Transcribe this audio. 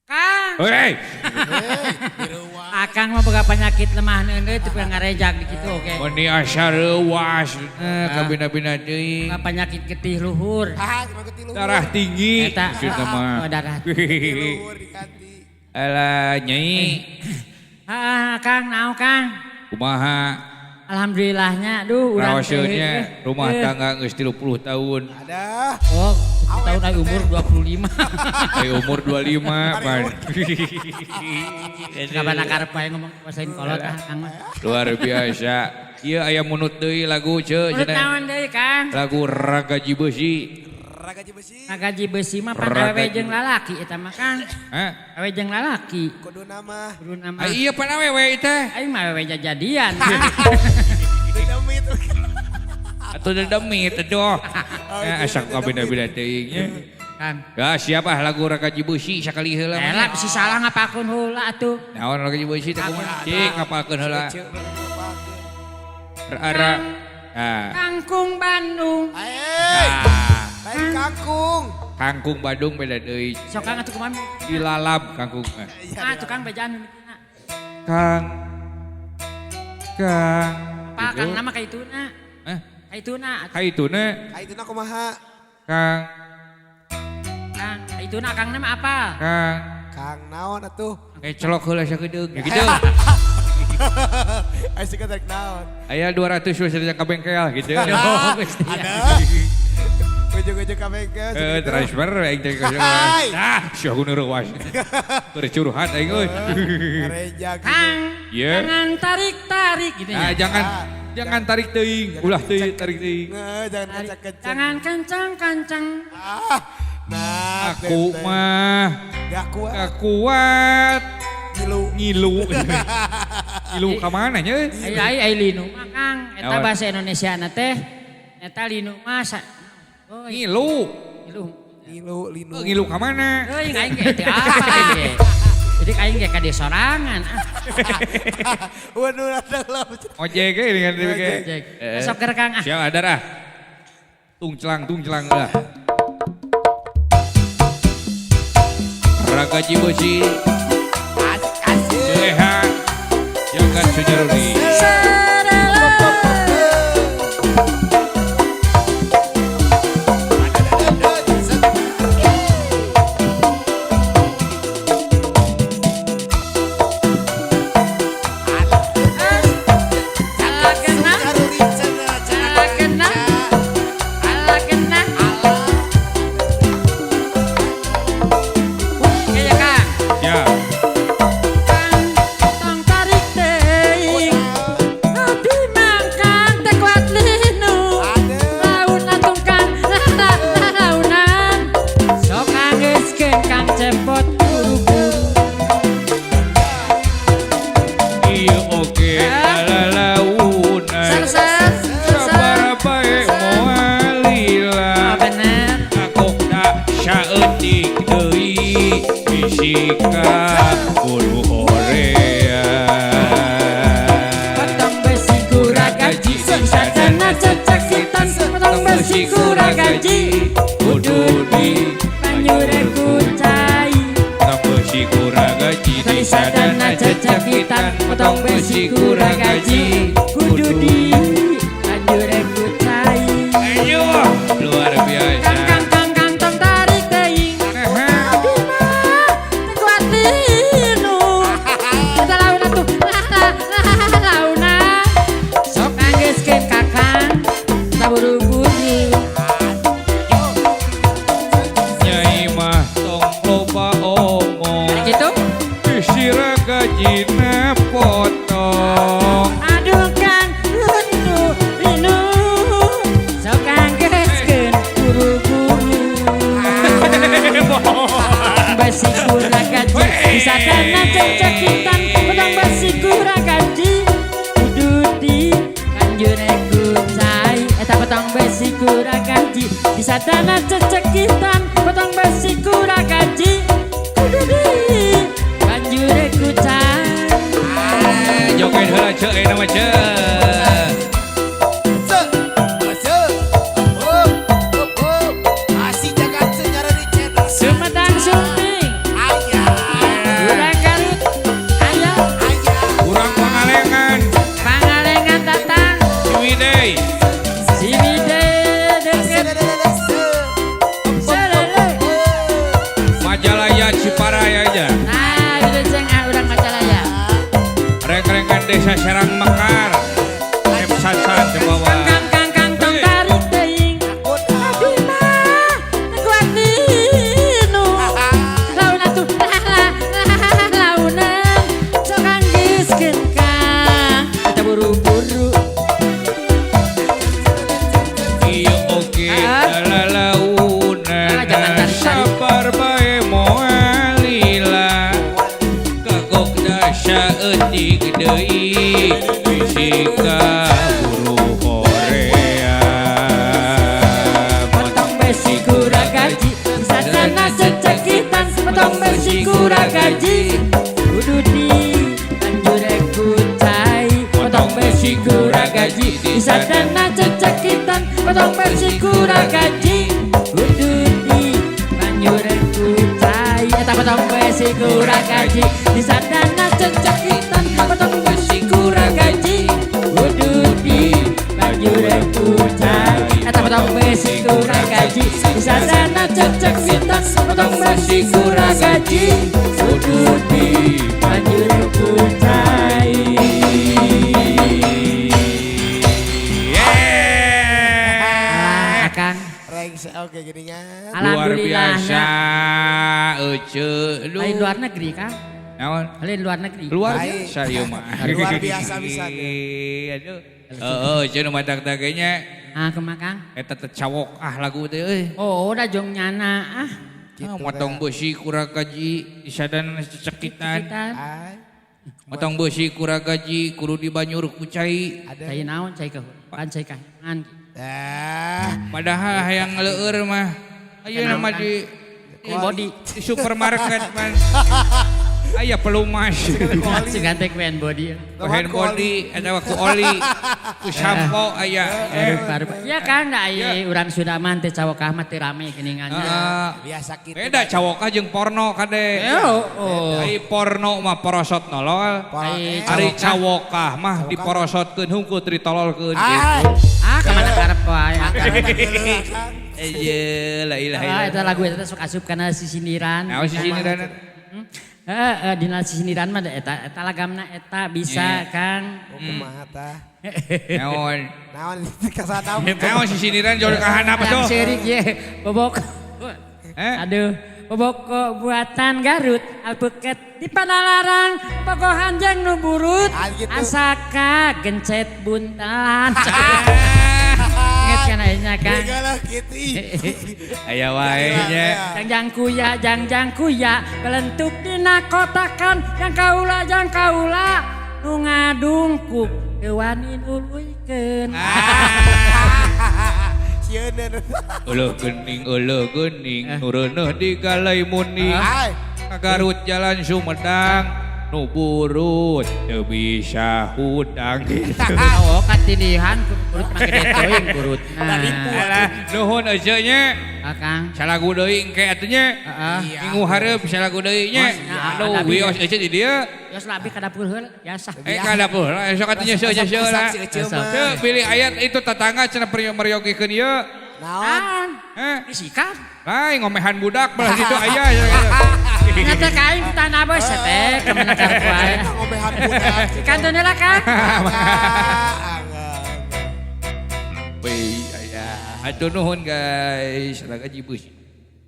Kang. Hei. Akang mah boga penyakit lemah neuneu teu ngarejag di kitu oke. Mun di asa reuwas kabina-bina deui. Boga penyakit getih luhur. Darah tinggi. Eta Kita mah. darah. Alah Nyai. Kang naon Kang? Kumaha? Alhamdulillahnya aduh urang Rawaseunnya rumah tangga geus 30 tahun. Ada. Oh, tahun dari umur 25. Dari umur 25 pan. Kapan karep bae ngomong pasain kolot Kang. Luar biasa. Ieu aya munut deui lagu ceu Menurut naon deui Kang? Lagu Ragaji Besi. Ragaji besi. Ragaji besi mah pan awewe jeung lalaki eta mah Kang. Hah? Awewe jeung lalaki. Kudu nama. Kudu nama. Ah, iya pan awewe teh. Aing mah awewe jadian. Dendamit. Atuh dedemit doh. Asak kabina-bina teuing nya. Kang. Ya siapa lagu Ragaji Besi sakali heula. Ela bisi salah ngapakeun heula atuh. Naon Ragaji Besi teh kumaha? Cik ngapalkeun heula. Ara. Ah. Kangkung Bandung. Lain kangkung. Kangkung Badung beda deui. Sok Kang atuh kumaha? Dilalap kangkung. Tukang bejaan mimitina. Kang. Kang. Pak Kang nama kaituna. Eh, Kaituna. kaituna Aituna kumaha? Kang. Kang, kaituna Kang nama apa? Kang. Kang naon atuh? Colok heula sagedeug. Ya gitu. Aya sekedar naon? Aya 200 we saja ka bengkel gitu. Aduh, Gusti. Ada. Ujung-ujung ka bengkel. Transfer aing teh ka. Hai. Nah, sia guna reuwas. Keur curhat aing euy. Karejag. Kang, Iya. jangan tarik-tarik gitu Ah, ya. jangan tarik teuing. Ulah teuing tarik teuing. Jangan Tarik. kencang-kencang. Jangan kencang-kencang. Nah, Aku mah gak kuat. gak kuat. Ngilu. Ngilu ka mana nya? Ai linu mah Kang, eta Naon? bahasa Indonesia na teh. Eta linu mah oh, Ngilu. linu. Linu. Ngilu ka mana? Euy aing ge teh apa aing ge. Jadi aing ge ka di sorangan. Waduh, ada lah. Ojek ge dengan dia ge. Cek. Sok keur Kang ah. Siap ada dah. Tungcelang lah. Ragaji Besi. Leha. Jangan sejaruni. Ya. Tong tarik teuing. Abdi mangkang teh kuat linu. Laun atungkan launan. Sok anggeuskeun Kang cepot buru-buru. Iya oke lalaunan. Ser. Sabar bae moal lila. Bener. Aku tak saeutik deui bisika guru Korea. Potong besi kuragaji sadana cecekitan. Potong besi kuragaji kudu di banyure kucai. potong besi kuragaji di sadana cecekitan. Potong besi kuragaji kudu di banyure kucai. Ayo luar biasa. Kang tong tarik teuing. Abdi mah teu kuat linu. Eta laun atuh launan. Sok anggeuskeun Kakang taburu-buru. Nyai mah tong loba omong Gitu. isi ragajina potong. Aduh Kang linu. Sok anggeuskeun buru-buru. Besi kuragaji bisa dana cecekitan. Potong besi kuragaji kudu di kanjure kucai. Eta potong besi kuragaji bisa dana cecekitan. Potong besi kuragaji kudu di kanjure kucai. Jokain heula ceu nama ceu. Asih jagat sejarah di channel. Sumedang Sumping. Ayah. Ciparaya aja. Nah, itu ceng urang Majalaya. Reng-rengan desa Serang Mekar. Sasan di bawah. Kang tong tarik teuing. Abi mah kuat dinu. Launa tuh launan sok anggeuskeun Kang. Kita buru-buru. Iya oke lalaunan. Jangan tarik-tarik. Sabar bae moal lila. Kagok dasa eutik deui. Bisika buru Korea. Potong besi kura gaji, sadana cecekitan. Potong besi kura gaji, kudu di anjure kucai. Potong besi kura gaji, sadana cecekitan. Potong besi kura gaji, kudu di anjure kucai. Eta potong besi kura gaji, sadana cecekitan. Potong besi kura gaji, kudu di anjure kucai. Eta potong besi kura gaji, sadana cecekitan. Potong besi kura gaji, kudu di anjure kucai. Akang, Oke jadinya. Luar alhamdulillah. biasa. Ece lu. Lain luar negeri kan? Naon? Lain luar negeri. Luar Baik. biasa ieu mah. Luar biasa bisa. Aduh. Heeh, cenah matak tagenya Ah, kemakang. eta teh cawok lagu teh euy. Oh, udah jong nyana ah. Motong besi kura gaji disadana cekitan. Kita Ay, Motong besi kura gaji kudu di Banyur kucai. cai naon cai ke pan cai kahan. Padahal hayang ngeleur mah. Ayeuna mah di Body. di supermarket man. Aya pelumas. Masih gantek pen body. Ku hand body eta ku oli. Ku sampo aya. Ya kan da ieu urang sudah mah teh cawokah mah teu rame geuningannya. biasa gitu. Beda cawokah jeung porno kade. Oh. Ari porno mah porosot nolol. Ai Ari cawokah mah diporosotkeun hungkul ditololkeun Ay, gitu. Ah, kemana karep wae. Iya, la ilaha Ah, illallah. eta lagu eta sok asup kana sisindiran. Naon sih sindiran? Dina sisindiran mah eta lagamna eta bisa Kang. kumaha tah? Naon? Naon kasana? Naon sih sindiran jodoh kahana apa tuh? Yang serik ye, bobok. Eh? Bobok buatan Garut, alpuket di Padalarang, pogohan jeung nu burut, Ah, gitu. asaka gencet buntalan. Ingat kan ayeuna Kang? Galah kiti. Aya wae nya. Jang kuya, belentuk dina kotakan, jang kaula, nu ngadungkuk, kewanin uluykeun. Sieun. Uleuh geuning, nureuneuh di Galai Muni. Ay, Garut Jalan Sumedang, nu burut teu bisa hudang gitu. Oh, katinihan kurut mah gede teuing kurutna. Alah, nuhun euceul nya. Akang. Salagu deui engke atuh nya. Heeh. Minggu hareup salagu deui nya. Oh, ada Aduh, wios euceul di dieu. Yos labi ka dapur heula, biasa. Kada peuh, esok atuh nya seueuh lah. Teu pilih ayat itu tetangga cenah meriyogikeun ieu. naon? Bisikan. Lain ngomehan budak belah situ aya. Ngata kain di tanah bos teh kemana karep wae. Ngomehan budak. Kanton heula Kang. Atuh nuhun guys, lagaji bus.